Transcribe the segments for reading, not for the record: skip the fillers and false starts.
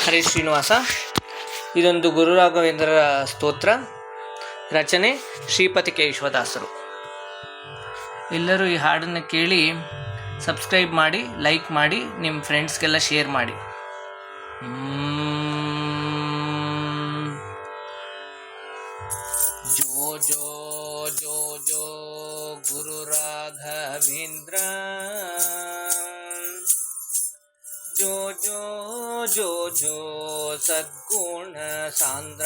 ಹರೇ ಶ್ರೀನಿವಾಸ. ಇದೊಂದು ಗುರು ರಾಘವೇಂದ್ರರ ಸ್ತೋತ್ರ. ರಚನೆ ಶ್ರೀಪತಿ ಕೇಶವದಾಸರು. ಎಲ್ಲರೂ ಈ ಹಾಡನ್ನು ಕೇಳಿ ಸಬ್ಸ್ಕ್ರೈಬ್ ಮಾಡಿ, ಲೈಕ್ ಮಾಡಿ, ನಿಮ್ಮ ಫ್ರೆಂಡ್ಸ್ಗೆಲ್ಲ ಶೇರ್ ಮಾಡಿ. ಜೋ ಜೋ ಜೋ ಜೋ ಗುರು ರಾಘವೇಂದ್ರ, ಜೋ ಜೋ ಜೋ ಜೋ ಸದ್ಗುಣ ಸಾಂದ್ರ,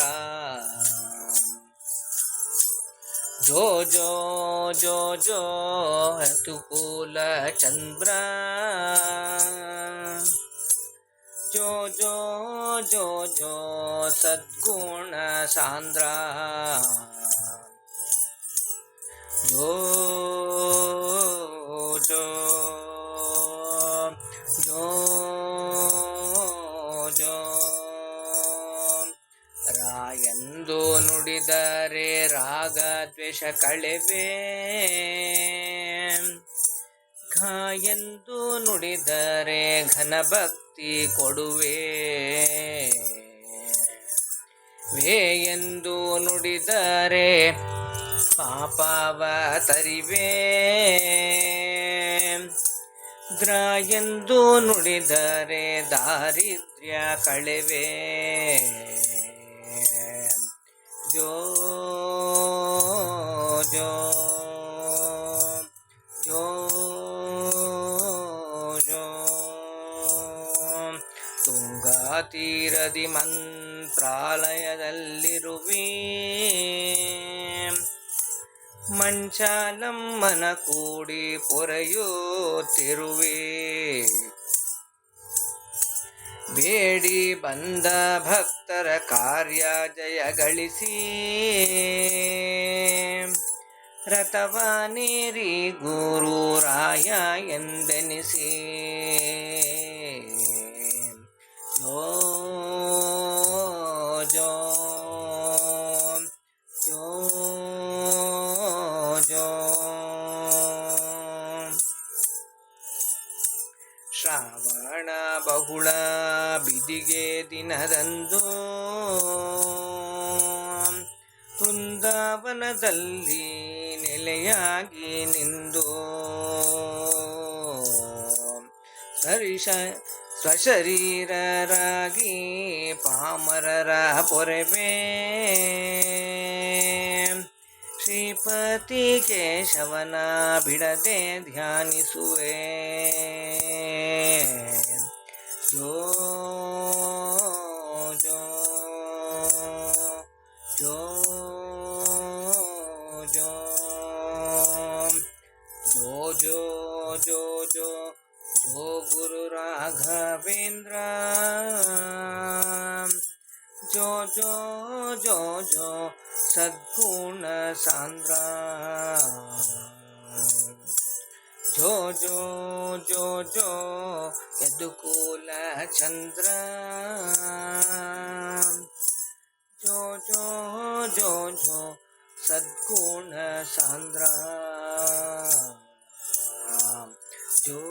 ಜೋ ಜೋ ಜೋ ಜೋ ತುಕುಲ ಚಂದ್ರ, ಜೋ ಜೋ ಜೋ ಜೋ ಸದ್ಗುಣ ಸಾಂದ್ರ, ಜೋ ಜೋ ಜೋ ಜೋ. ರಾಯಂದು ನುಡಿದರೆ ರಾಗ ದ್ವೇಷ ಕಳೆವೆ, ಘಾಯಂದು ನುಡಿದರೆ ಘನ ಭಕ್ತಿ ಕೊಡುವೆ, ವೇಯೆಂದು ನುಡಿದರೆ ಪಾಪವ ತರಿವೆ, ದ್ರಾಯೆಂದು ನುಡಿದರೆ ದಾರಿದ್ರ್ಯ ಕಳೆವೆ, ಜೋ ಜೋ ಜೋ ಜೋ. ತುಂಗಾ ತೀರದಿ ಮಂತ್ರಾಲಯದಲ್ಲಿರುವೆ, ಮಂಚಾಲಮ್ಮನ ಕೂಡಿ ಪೊರೆಯುತ್ತಿರುವೆ, ಬೇಡಿ ಬಂದ ಭಕ್ತರ ಕಾರ್ಯ ಜಯಗಳಿಸಿ, ರಥವಾನೇರಿ ಗುರು ರಾಯ ಎಂದೆನಿಸಿ, ಜೋ ಜೋ ಜೋ ಜೋ. ಶ್ರಾವಣ ಬಹುಳ ಬಿದಿಗೆ ದಿನದಂದು ವೃಂದಾವನದಲ್ಲಿ ನೆಲೆಯಾಗಿ ನಿಂದು, ಸ್ವಶರೀರರಾಗಿ ಪಾಮರರ ಪೊರೆವೆ, ಶ್ರೀಪತಿ ಕೇಶವನ ಬಿಡದೆ ಧ್ಯಾನಿಸುವೆ, ಜೋ ಜೋ ಜೋ ಜೋ ಜೋ ಜೋ ಜೋ ಜೋ ಜೋ ಗುರು ರಾಘವೇಂದ್ರ, ಜೋ ಜೋ ಜೋ ಜೋ ಸದ್ಗುಣ ಸಾಂದ್ರ, ಜೋ ಜೋ ಜೋ ಜೋ ಯದುಕುಲ ಚಂದ್ರ, ಜೋ ಜೋ ಜೋ ಜೋ ಸದ್ಗುಣ ಸಾಂದ್ರ, ಜೋ